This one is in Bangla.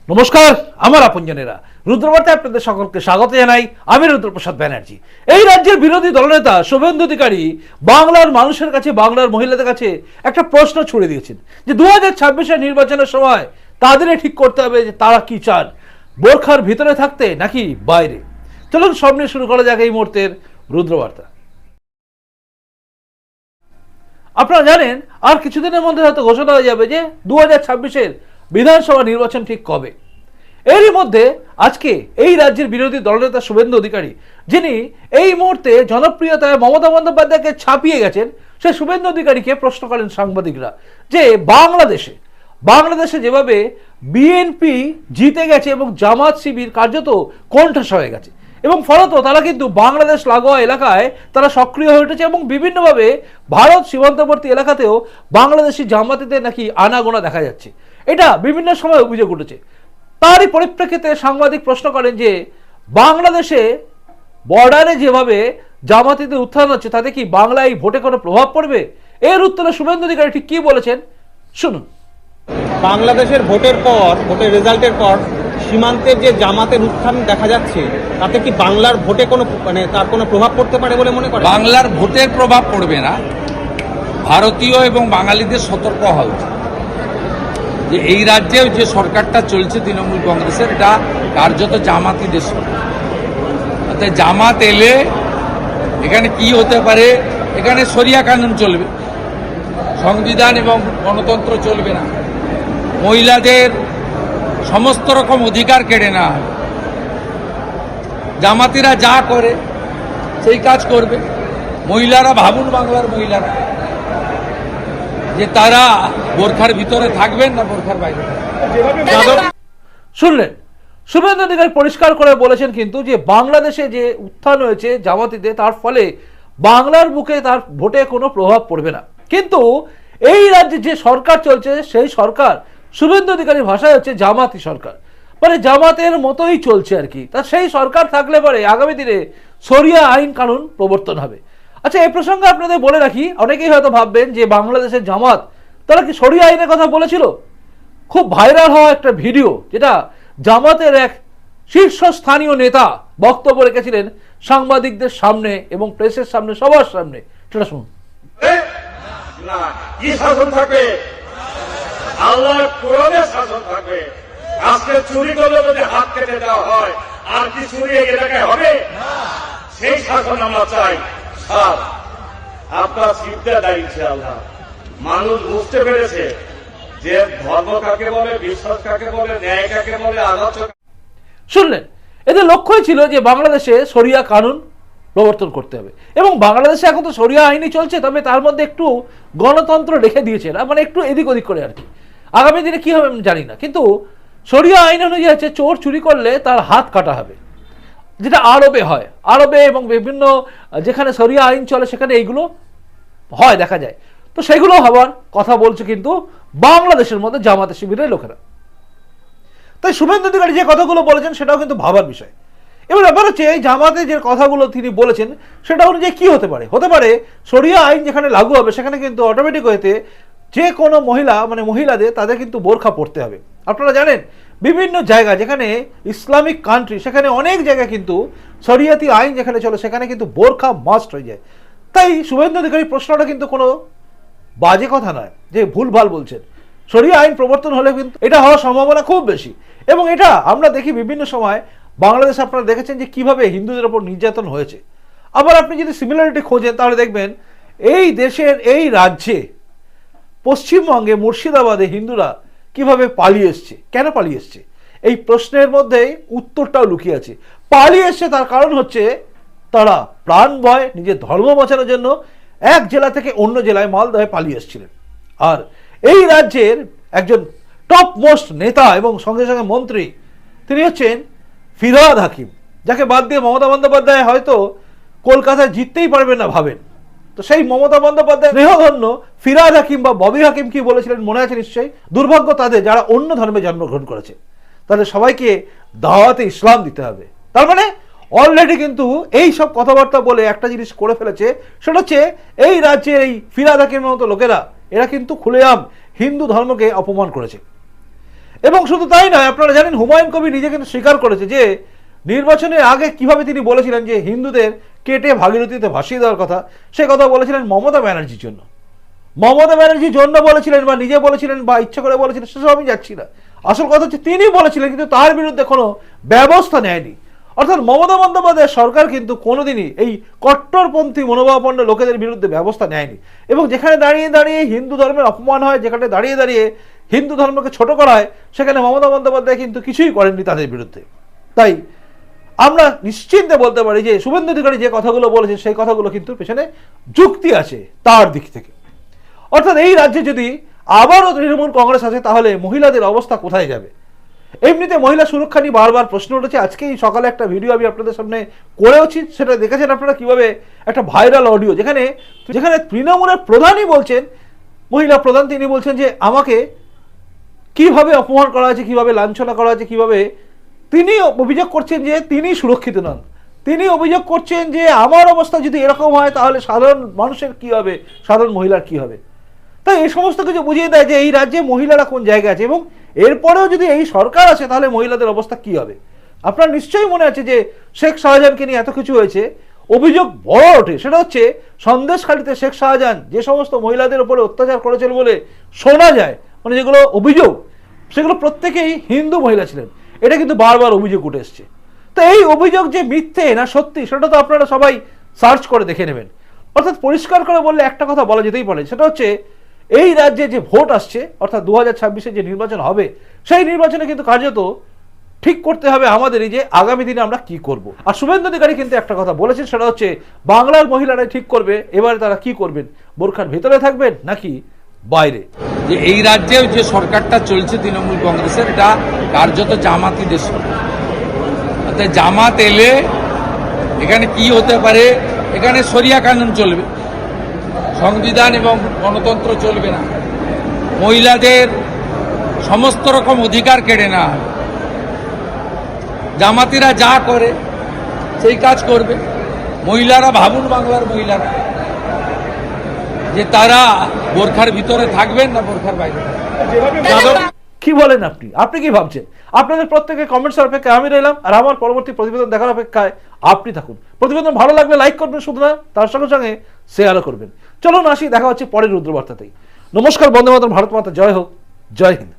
নমস্কার, আমার আপনজনেরা, রুদ্রবার্তায় আপনাদের সকলকে স্বাগত জানাই। আমি রুদ্রপ্রসাদ ব্যানার্জি। এই রাজ্যের বিরোধী দলনেতা শুভেন্দু অধিকারী বাংলার মানুষের কাছে, বাংলার মহিলাদের কাছে একটা প্রশ্ন ছুড়ে দিয়েছেন যে 2026-এর নির্বাচনের সময় তাদের ঠিক করতে হবে যে তারা কি চান, বোরখার ভিতরে থাকতে নাকি বাইরে। চলুন সব নিয়ে শুরু করা যাক এই মুহূর্তের রুদ্রবার্তা। আপনারা জানেন আর কিছুদিনের মধ্যে হয়তো ঘোষণা হয়ে যাবে যে 2026-এর বিধানসভা নির্বাচন ঠিক কবে। এরই মধ্যে আজকে এই রাজ্যের বিরোধী দলনেতা শুভেন্দু অধিকারী, যিনি এই মুহূর্তে জনপ্রিয়তায় মমতা বন্দ্যোপাধ্যায়কে ছাপিয়ে গেছেন, সে শুভেন্দু অধিকারীকে প্রশ্ন করেন সাংবাদিকরা যে বাংলাদেশে যেভাবে বিএনপি জিতে গেছে এবং জামাত শিবির কার্যত কোণঠাসা হয়ে গেছে এবং ফলত তারা কিন্তু বাংলাদেশ লাগোয়া এলাকায় তারা সক্রিয় হয়ে উঠেছে এবং বিভিন্নভাবে ভারত সীমান্তবর্তী এলাকাতেও বাংলাদেশি জামাতিদের নাকি আনাগোনা দেখা যাচ্ছে। এটা বিভিন্ন সময় অভিযোগ উঠেছে। তারই পরিপ্রেক্ষিতে সাংবাদিক প্রশ্ন করেন যে বাংলাদেশে বর্ডারে যেভাবে জামাতিদের উত্থান হচ্ছে তাতে কি বাংলায় ভোটে কোনো প্রভাব পড়বে? এর উত্তরে শুভেন্দু অধিকারী ঠিক কি বলেছেন শুনুন। বাংলাদেশের ভোটের রেজাল্টের পর সীমান্তের যে জামাতের উত্থান দেখা যাচ্ছে তাতে কি বাংলার ভোটে কোনো তার কোনো প্রভাব পড়তে পারে বলে মনে করেন? বাংলার ভোটের প্রভাব পড়বে না। ভারতীয় এবং বাঙালিদের সতর্ক হওয়া উচিত যে এই রাজ্যে যে সরকারটা চলছে তৃণমূল কংগ্রেসের, এটা কার্যত জামাতিদের সরকার। অর্থাৎ জামাত এলে এখানে কি হতে পারে, এখানে শরিয়া কানুন চলবে, সংবিধান এবং গণতন্ত্র চলবে না, মহিলাদের সমস্ত রকম অধিকার কেড়ে নেওয়া হয়, জামাতিরা যা করে সেই কাজ করবে। মহিলারা ভাবুন, বাংলার মহিলারা যে তারা বোরখার ভিতরে থাকবেন না বোরখার বাইরে থাকবেন। শুনলেন, শুভেন্দু অধিকারী পরিষ্কার করে বলেছেন কিন্তু যে বাংলাদেশে যে উত্থান হয়েছে জামাতিতে, তার ফলে বাংলার বুকে তার ভোটে কোনো প্রভাব পড়বে না। কিন্তু এই রাজ্যে যে সরকার চলছে সেই সরকার শুভেন্দু অধিকারীর ভাষায় হচ্ছে জামাতি সরকার, মানে জামাতের মতোই চলছে আর কি। তা সেই সরকার থাকলে পরে আগামী দিনে শরিয়া আইন কানুন প্রবর্তন হবে। আচ্ছা, এই প্রসঙ্গে আপনাদের বলে রাখি, অনেকেই হয়তো ভাববেন যে বাংলাদেশের জামাত তারা কি শরিয়া আইনের কথা বলেছিল? খুব ভাইরাল হওয়া একটা ভিডিও, যেটা জামাতের এক শীর্ষস্থানীয় নেতা বক্তব্য রেখেছিলেন সাংবাদিকদের সামনে এবং প্রেসের সামনে, সবার সামনে, সেটা শুনুন। কি শাসন থাকবে? আল্লাহর কোরআনের শাসন থাকবে। আজকে চুরি করলে যদি হাত কেটে দেওয়া হয়, আর কি চুরি এলাকায় হবে? সেই শাসন আমরা চাই। আপনার চিন্তা দাঁড়িয়েছে আল্লাহ, মানুষ বুঝতে পেরেছে যে ধর্ম কাকে বলে, বিশ্বাস কাকে বলে, ন্যায় কাকে বলে, আলোচনা। শুনলেন, এদের লক্ষ্যই ছিল যে বাংলাদেশে শরিয়া কানুন প্রবর্তন করতে হবে এবং বাংলাদেশে এখন তো শরিয়া আইনই চলছে, তবে তার মধ্যে একটু গণতন্ত্র রেখে দিয়েছে না, মানে একটু এদিক ওদিক করে আর কি। আগামী দিনে কি হবে আমি জানি না, কিন্তু শরিয়া আইন অনুযায়ী হচ্ছে চোর চুরি করলে তার হাত কাটা হবে, যেটা আরবে হয়। আরবে এবং বিভিন্ন যেখানে শরিয়া আইন চলে সেখানে এইগুলো হয়, দেখা যায়। তো সেগুলো হবার কথা বলছে কিন্তু বাংলাদেশের মধ্যে জামাতে শিবিরের লোকেরা। তাই শুভেন্দু অধিকারী যে কথাগুলো বলেছেন সেটাও কিন্তু ভাবার বিষয়। এবার ব্যাপার হচ্ছে এই জামাতে যে কথাগুলো তিনি বলেছেন সেটা অনুযায়ী কি হতে পারে? হতে পারে শরিয়া আইন যেখানে লাগু হবে সেখানে কিন্তু অটোমেটিক হয়েতে যে কোনো মহিলা, মানে মহিলাদের, তাদের কিন্তু বোরখা পরতে হবে। আপনারা জানেন বিভিন্ন জায়গা যেখানে ইসলামিক কান্ট্রি, সেখানে অনেক জায়গায় কিন্তু শরিয়াতি আইন যেখানে চলে সেখানে কিন্তু বোরখা মাস্ট হয়ে যায়। তাই শুভেন্দু অধিকারী প্রশ্নটা কিন্তু কোনো বাজে কথা নয় যে ভুলভাল বলছেন। শরিয়া আইন প্রবর্তন হলে কিন্তু এটা হওয়ার সম্ভাবনা খুব বেশি এবং এটা আমরা দেখি বিভিন্ন সময় বাংলাদেশে। আপনারা দেখেছেন যে কিভাবে হিন্দুদের ওপর নির্যাতন হয়েছে। আবার আপনি যদি সিমিলারিটি খোঁজেন তাহলে দেখবেন এই দেশের, এই রাজ্যে, পশ্চিমবঙ্গে মুর্শিদাবাদে হিন্দুরা কিভাবে পালিয়ে এসছে। কেন পালিয়ে এসছে এই প্রশ্নের মধ্যে উত্তরটাও লুকিয়ে আছে। পালিয়ে এসছে তার কারণ হচ্ছে তারা প্রাণ ভয়, নিজের ধর্ম বাঁচানোর জন্য এক জেলা থেকে অন্য জেলায় মালদহে পালিয়ে এসেছিলেন। আর এই রাজ্যের একজন টপ মোস্ট নেতা এবং সঙ্গে সঙ্গে মন্ত্রী, তিনি হচ্ছেন ফিরহাদ হাকিম, যাকে বাদ দিয়ে মমতা বন্দ্যোপাধ্যায় হয়তো কলকাতায় জিততেই পারবেন না ভাবেন। তো সেই মমতা বন্দ্যোপাধ্যায় স্নেহধন্য ফিরহাদ হাকিম বা ববি হাকিম কি বলেছিলেন মনে আছে নিশ্চয়ই? দুর্ভাগ্য তাদের যারা অন্য ধর্মে জন্মগ্রহণ করেছে, তাদের সবাইকে দাওয়াতে ইসলাম দিতে হবে। তার মানে অলরেডি কিন্তু এই সব কথাবার্তা বলে একটা জিনিস করে ফেলেছে, সেটা হচ্ছে এই রাজ্যের এই ফিরহাদ হাকিমের মতো লোকেরা, এরা কিন্তু খুলেআম হিন্দু ধর্মকে অপমান করেছে। এবং শুধু তাই নয়, আপনারা জানেন হুমায়ুন কবির নিজে কিন্তু স্বীকার করেছে যে নির্বাচনের আগে কিভাবে তিনি বলেছিলেন যে হিন্দুদের কেটে ভাগীরথীতে ভাসিয়ে দেওয়ার কথা, সে কথা বলেছিলেন মমতা ব্যানার্জির জন্য। মমতা ব্যানার্জির জন্য বলেছিলেন বা নিজে বলেছিলেন বা ইচ্ছা করে বলেছিলেন সেসব আমি যাচ্ছি না। আসল কথা হচ্ছে তিনি বলেছিলেন, কিন্তু তার বিরুদ্ধে কোনো ব্যবস্থা নেয়নি। অর্থাৎ মমতা বন্দ্যোপাধ্যায়ের সরকার কিন্তু কোনোদিনই এই কট্টরপন্থী মনোভাবাপন্ন লোকেদের বিরুদ্ধে ব্যবস্থা নেয়নি। এবং যেখানে দাঁড়িয়ে দাঁড়িয়ে হিন্দু ধর্মের অপমান হয়, যেখানে দাঁড়িয়ে দাঁড়িয়ে হিন্দু ধর্মকে ছোট করা হয়, সেখানে মমতা বন্দ্যোপাধ্যায় কিন্তু কিছুই করেননি তাদের বিরুদ্ধে। তাই আমরা নিশ্চিন্তে বলতে পারি যে শুভেন্দু অধিকারী যে কথাগুলো বলেছে সেই কথাগুলো কিন্তু পেছনে যুক্তি আছে তার দিক থেকে। অর্থাৎ এই রাজ্যে যদি আবারও তৃণমূল কংগ্রেস আছে তাহলে মহিলাদের অবস্থা কোথায় যাবে? এমনিতে মহিলা সুরক্ষা নিয়ে বারবার প্রশ্ন উঠেছে। আজকেই সকালে একটা ভিডিও আমি আপনাদের সামনে করেওছি, সেটা দেখেছেন আপনারা কিভাবে একটা ভাইরাল অডিও, যেখানে যেখানে তৃণমূলের প্রধানই বলছেন, মহিলা প্রধান তিনি বলছেন যে আমাকে কিভাবে অপমান করা হয়েছে, কিভাবে লাঞ্ছনা করা হয়েছে, কিভাবে তিনি অভিযোগ করছেন যে তিনি সুরক্ষিত নন। তিনি অভিযোগ করছেন যে আমার অবস্থা যদি এরকম হয় তাহলে সাধারণ মানুষের কি হবে, সাধারণ মহিলার কি হবে। তাই এই সমস্ত কিছু বুঝিয়ে দেয় যে এই রাজ্যে মহিলারা কোন জায়গায় আছে, এবং এরপরেও যদি এই সরকার আছে তাহলে মহিলাদের অবস্থা কি হবে। আপনার নিশ্চয়ই মনে আছে যে শেখ শাহজাহানকে নিয়ে এত কিছু হয়েছে, অভিযোগ বড় ওঠে, সেটা হচ্ছে সন্দেশখালীতে শেখ শাহজাহান যে সমস্ত মহিলাদের উপরে অত্যাচার করেছিল বলে শোনা যায়, মানে যেগুলো অভিযোগ, সেগুলো প্রত্যেকেই হিন্দু মহিলা ছিলেন। এটা কিন্তু বারবার অভিযোগ উঠে এসছে। তো এই অভিযোগ যে মিথ্যে না সত্যি সেটা তো আপনারা সবাই সার্চ করে দেখে নেবেন। অর্থাৎ পরিষ্কার করে বললে একটা কথা বলা যেতেই পারে, সেটা হচ্ছে এই রাজ্যে যে ভোট আসছে, অর্থাৎ 2026-এ যে নির্বাচন হবে, সেই নির্বাচনে কিন্তু কার্যত ঠিক করতে হবে আমাদেরই যে আগামী দিনে আমরা কি করব। আর শুভেন্দু অধিকারী কিন্তু একটা কথা বলেছেন, সেটা হচ্ছে বাংলার মহিলারাই ঠিক করবে এবারে তারা কি করবেন, বোরখার ভেতরে থাকবেন নাকি বাইরে। যে এই রাজ্যে যে সরকারটা চলছে তৃণমূল কংগ্রেসের, এটা কার্যত জামাতিদের সরকার। অর্থাৎ জামাত এলে এখানে কি হতে পারে, এখানে শরিয়া কানুন চলবে, সংবিধান এবং গণতন্ত্র চলবে না, মহিলাদের সমস্ত রকম অধিকার কেড়ে নেওয়া হবে। জামাতিরা যা করে সেই কাজ করবে। মহিলারা ভাবুন, বাংলার মহিলারা যে তারা বোরখার ভিতরে থাকবেন না বোরখার বাইরে থাকবেন। কি বলেন আপনি? আপনি কি ভাবছেন? আপনাদের প্রত্যেকের কমেন্টসের অপেক্ষায় আমি রইলাম, আর আমার পরবর্তী প্রতিবেদন দেখার অপেক্ষায় আপনি থাকুন। প্রতিবেদন ভালো লাগলে লাইক করবেন, শুধু না তার সঙ্গে সঙ্গে শেয়ারও করবেন। চলুন আসি, দেখা হচ্ছে পরের রুদ্রবার্তাতেই। নমস্কার, বন্দে মাতরম, ভারত মাতা জয় হোক, জয় হিন্দ।